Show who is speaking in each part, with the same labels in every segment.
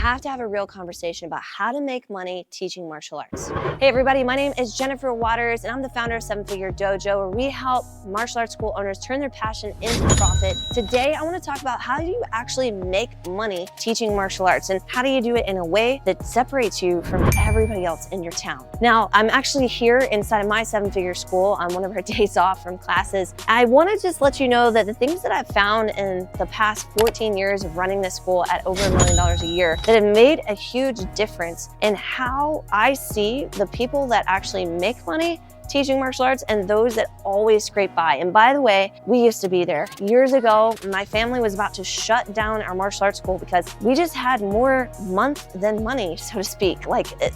Speaker 1: have to have a real conversation about how to make money teaching martial arts. Hey everybody, my name is Jennifer Waters and I'm the founder of 7-Figure Dojo, where we help martial arts school owners turn their passion into profit. Today, I want to talk about how do you actually make money teaching martial arts and how do you do it in a way that separates you from everybody else in your town. Now, I'm actually here inside of my 7-Figure school on one of our days off from classes. I want to just let you know that the things that I've found in the past 14 years of running this school at over $1 million a year that have made a huge difference in how I see the people that actually make money teaching martial arts and those that always scrape by. And by the way, we used to be there. Years ago, my family was about to shut down our martial arts school because we just had more month than money, so to speak.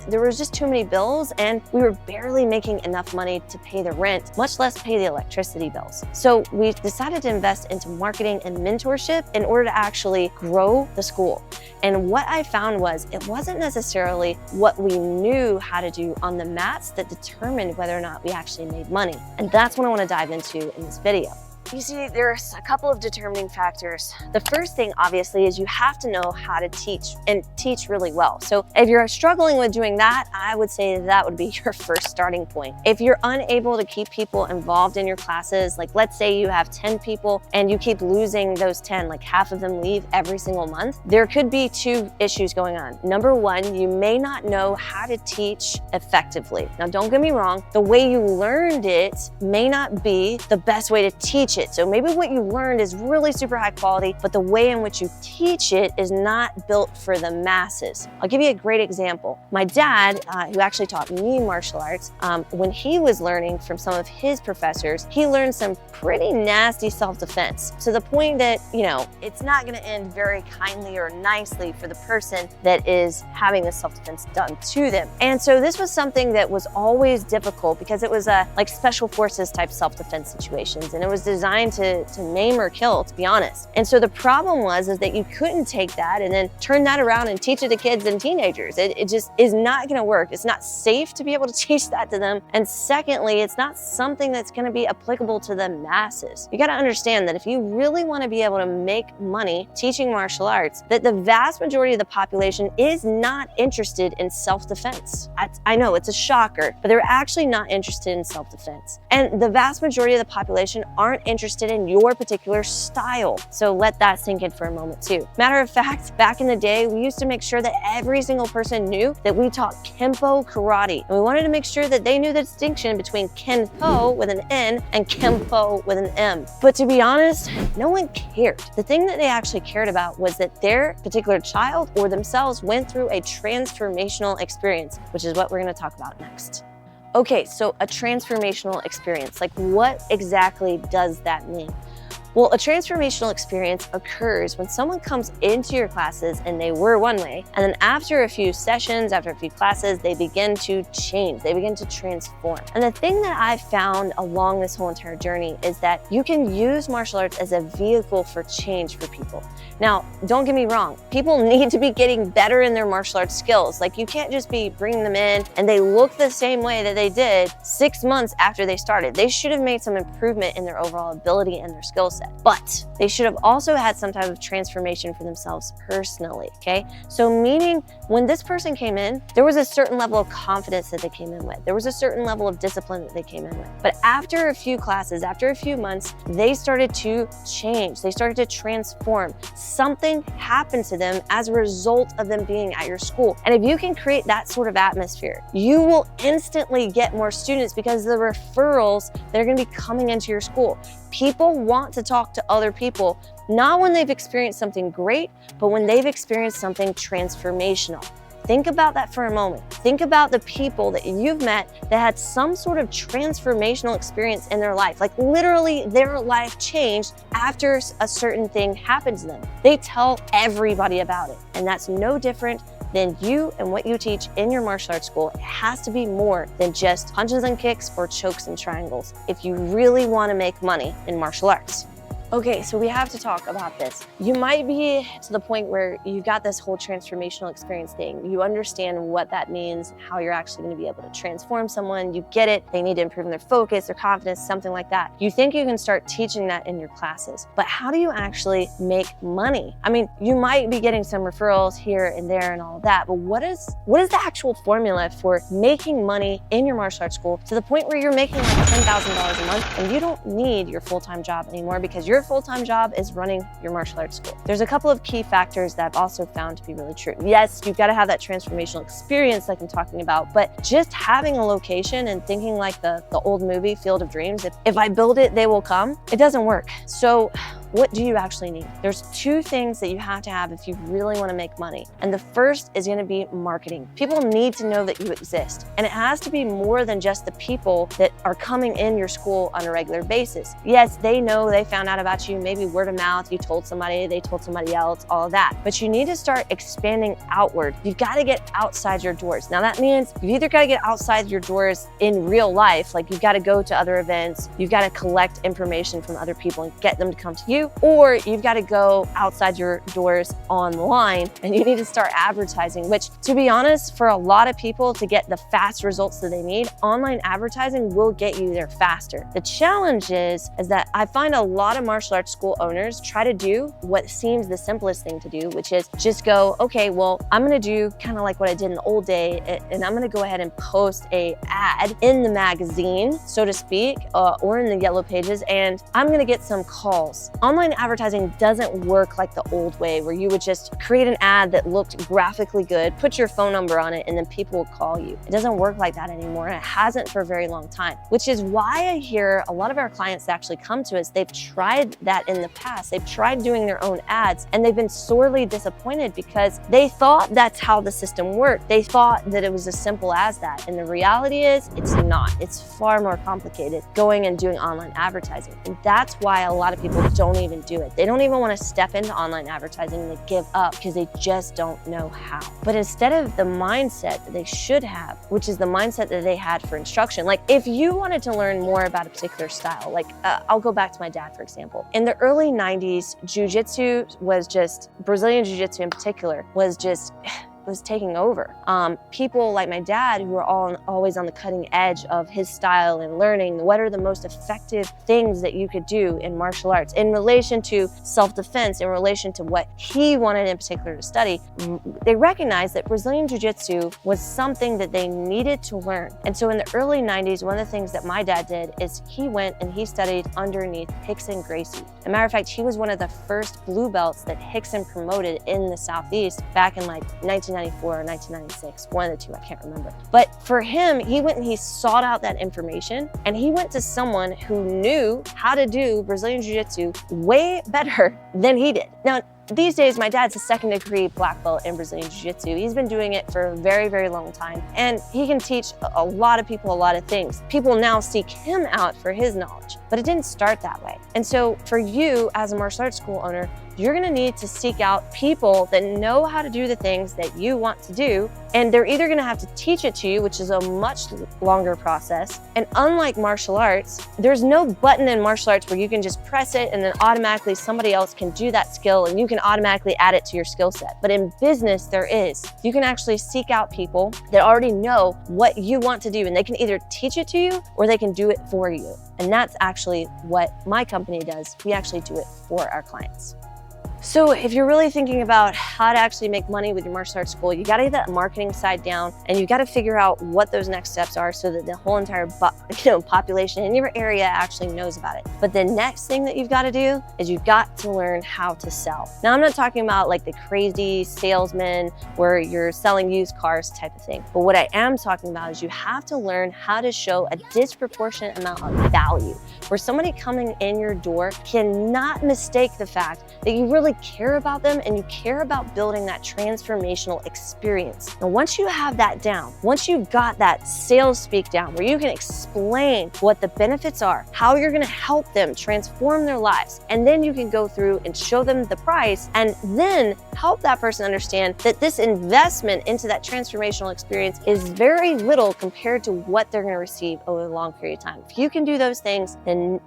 Speaker 1: There was just too many bills and we were barely making enough money to pay the rent, much less pay the electricity bills. So we decided to invest into marketing and mentorship in order to actually grow the school. And what I found was it wasn't necessarily what we knew how to do on the mats that determined whether or not we actually made money. And that's what I want to dive into in this video. You see, there's a couple of determining factors. The first thing, obviously, is you have to know how to teach and teach really well. So if you're struggling with doing that, I would say that would be your first starting point. If you're unable to keep people involved in your classes, like let's say you have 10 people and you keep losing those 10, like half of them leave every single month, there could be two issues going on. Number one, you may not know how to teach effectively. Now, don't get me wrong, the way you learned it may not be the best way to teach it. So maybe what you learned is really super high quality, but the way in which you teach it is not built for the masses. I'll give you a great example. My dad, who actually taught me martial arts, when he was learning from some of his professors, he learned some pretty nasty self-defense to the point that, it's not gonna end very kindly or nicely for the person that is having the self-defense done to them. And so this was something that was always difficult because it was like special forces type self-defense situations, and it was designed to maim or kill, to be honest. And so the problem was that you couldn't take that and then turn that around and teach it to kids and teenagers. It just is not gonna work. It's not safe to be able to teach that to them. And secondly, it's not something that's gonna be applicable to the masses. You gotta understand that if you really wanna be able to make money teaching martial arts, that the vast majority of the population is not interested in self-defense. I know it's a shocker, but they're actually not interested in self-defense. And the vast majority of the population aren't interested in your particular style. So let that sink in for a moment too. Matter of fact, back in the day, we used to make sure that every single person knew that we taught Kempo karate. And we wanted to make sure that they knew the distinction between Kenpo with an N and Kempo with an M. But to be honest, no one cared. The thing that they actually cared about was that their particular child or themselves went through a transformational experience, which is what we're going to talk about next. Okay, so a transformational experience, like what exactly does that mean? Well, a transformational experience occurs when someone comes into your classes and they were one way, and then after a few sessions, after a few classes, they begin to change, they begin to transform. And the thing that I've found along this whole entire journey is that you can use martial arts as a vehicle for change for people. Now, don't get me wrong, people need to be getting better in their martial arts skills. Like you can't just be bringing them in and they look the same way that they did 6 months after they started. They should have made some improvement in their overall ability and their skill set. But they should have also had some type of transformation for themselves personally, okay? So meaning when this person came in, there was a certain level of confidence that they came in with. There was a certain level of discipline that they came in with. But after a few classes, after a few months, they started to change. They started to transform. Something happened to them as a result of them being at your school. And if you can create that sort of atmosphere, you will instantly get more students because of the referrals that are gonna be coming into your school. People want to talk to other people, not when they've experienced something great, but when they've experienced something transformational. Think about that for a moment. Think about the people that you've met that had some sort of transformational experience in their life. Like literally their life changed after a certain thing happened to them. They tell everybody about it. And that's no different than you and what you teach in your martial arts school. It has to be more than just punches and kicks or chokes and triangles if you really want to make money in martial arts. Okay, so we have to talk about this. You might be to the point where you've got this whole transformational experience thing. You understand what that means, how you're actually going to be able to transform someone. You get it. They need to improve their focus, their confidence, something like that. You think you can start teaching that in your classes, but how do you actually make money? I mean, you might be getting some referrals here and there and all of that, but what is the actual formula for making money in your martial arts school to the point where you're making like $10,000 a month and you don't need your full-time job anymore because your full-time job is running your martial arts school? There's a couple of key factors that I've also found to be really true. Yes, you've got to have that transformational experience like I'm talking about, but just having a location and thinking like the old movie Field of Dreams, if I build it, they will come, it doesn't work. So what do you actually need? There's two things that you have to have if you really want to make money. And the first is going to be marketing. People need to know that you exist. And it has to be more than just the people that are coming in your school on a regular basis. Yes, they know, they found out about you, maybe word of mouth, you told somebody, they told somebody else, all of that. But you need to start expanding outward. You've got to get outside your doors. Now that means you've either got to get outside your doors in real life, like you've got to go to other events, you've got to collect information from other people and get them to come to you, or you've got to go outside your doors online and you need to start advertising, which, to be honest, for a lot of people to get the fast results that they need, online advertising will get you there faster. The challenge is that I find a lot of martial arts school owners try to do what seems the simplest thing to do, which is just go, okay, well, I'm going to do kind of like what I did in the old day, and I'm going to go ahead and post a ad in the magazine, so to speak, or in the yellow pages, and I'm going to get some calls. Online advertising doesn't work like the old way where you would just create an ad that looked graphically good, put your phone number on it, and then people would call you. It doesn't work like that anymore, and it hasn't for a very long time, which is why I hear a lot of our clients that actually come to us, they've tried that in the past. They've tried doing their own ads, and they've been sorely disappointed because they thought that's how the system worked. They thought that it was as simple as that, and the reality is it's not. It's far more complicated going and doing online advertising, and that's why a lot of people don't even do it. They don't even want to step into online advertising, and they give up because they just don't know how. But instead of the mindset that they should have, which is the mindset that they had for instruction, like if you wanted to learn more about a particular style, like I'll go back to my dad, for example. In the early 90s, jiu-jitsu was just, Brazilian jiu-jitsu in particular, was taking over. People like my dad who were always on the cutting edge of his style and learning what are the most effective things that you could do in martial arts in relation to self-defense, in relation to what he wanted in particular to study. They recognized that Brazilian Jiu-Jitsu was something that they needed to learn. And so in the early 90s, one of the things that my dad did is he went and he studied underneath Rickson Gracie. As a matter of fact, he was one of the first blue belts that Rickson promoted in the Southeast back in like 1994 or 1996, one of the two, I can't remember. But for him, he went and he sought out that information, and he went to someone who knew how to do Brazilian Jiu-Jitsu way better than he did. Now, these days, my dad's a second-degree black belt in Brazilian Jiu-Jitsu. He's been doing it for a very, very long time, and he can teach a lot of people a lot of things. People now seek him out for his knowledge, but it didn't start that way. And so for you as a martial arts school owner, you're gonna need to seek out people that know how to do the things that you want to do, and they're either gonna have to teach it to you, which is a much longer process. And unlike martial arts, there's no button in martial arts where you can just press it and then automatically somebody else can do that skill and you can automatically add it to your skill set. But in business, there is. You can actually seek out people that already know what you want to do, and they can either teach it to you or they can do it for you. And that's actually what my company does. We actually do it for our clients. So if you're really thinking about how to actually make money with your martial arts school, you got to get that marketing side down, and you got to figure out what those next steps are so that the whole entire population in your area actually knows about it. But the next thing that you've got to do is you've got to learn how to sell. Now, I'm not talking about like the crazy salesman where you're selling used cars type of thing. But what I am talking about is you have to learn how to show a disproportionate amount of value, where somebody coming in your door cannot mistake the fact that you really really care about them and you care about building that transformational experience. Now, once you have that down, once you've got that sales speak down where you can explain what the benefits are, how you're gonna help them transform their lives, and then you can go through and show them the price and then help that person understand that this investment into that transformational experience is very little compared to what they're gonna receive over a long period of time. If you can do those things, then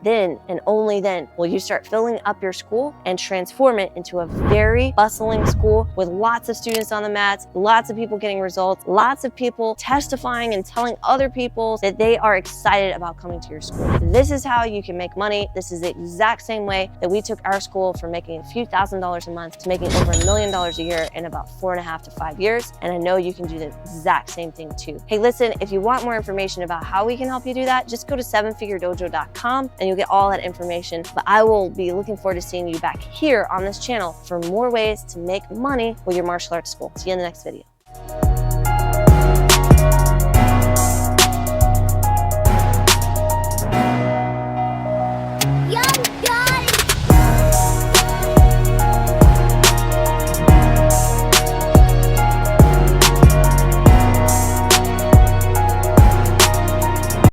Speaker 1: and only then will you start filling up your school and transform it into a very bustling school with lots of students on the mats, lots of people getting results, lots of people testifying and telling other people that they are excited about coming to your school. This is how you can make money. This is the exact same way that we took our school from making a few $1,000s a month to making over $1 million a year in about 4.5 to 5 years. And I know you can do the exact same thing too. Hey, listen, if you want more information about how we can help you do that, just go to sevenfiguredojo.com and you'll get all that information. But I will be looking forward to seeing you back here on this channel for more ways to make money with your martial arts school. See you in the next video.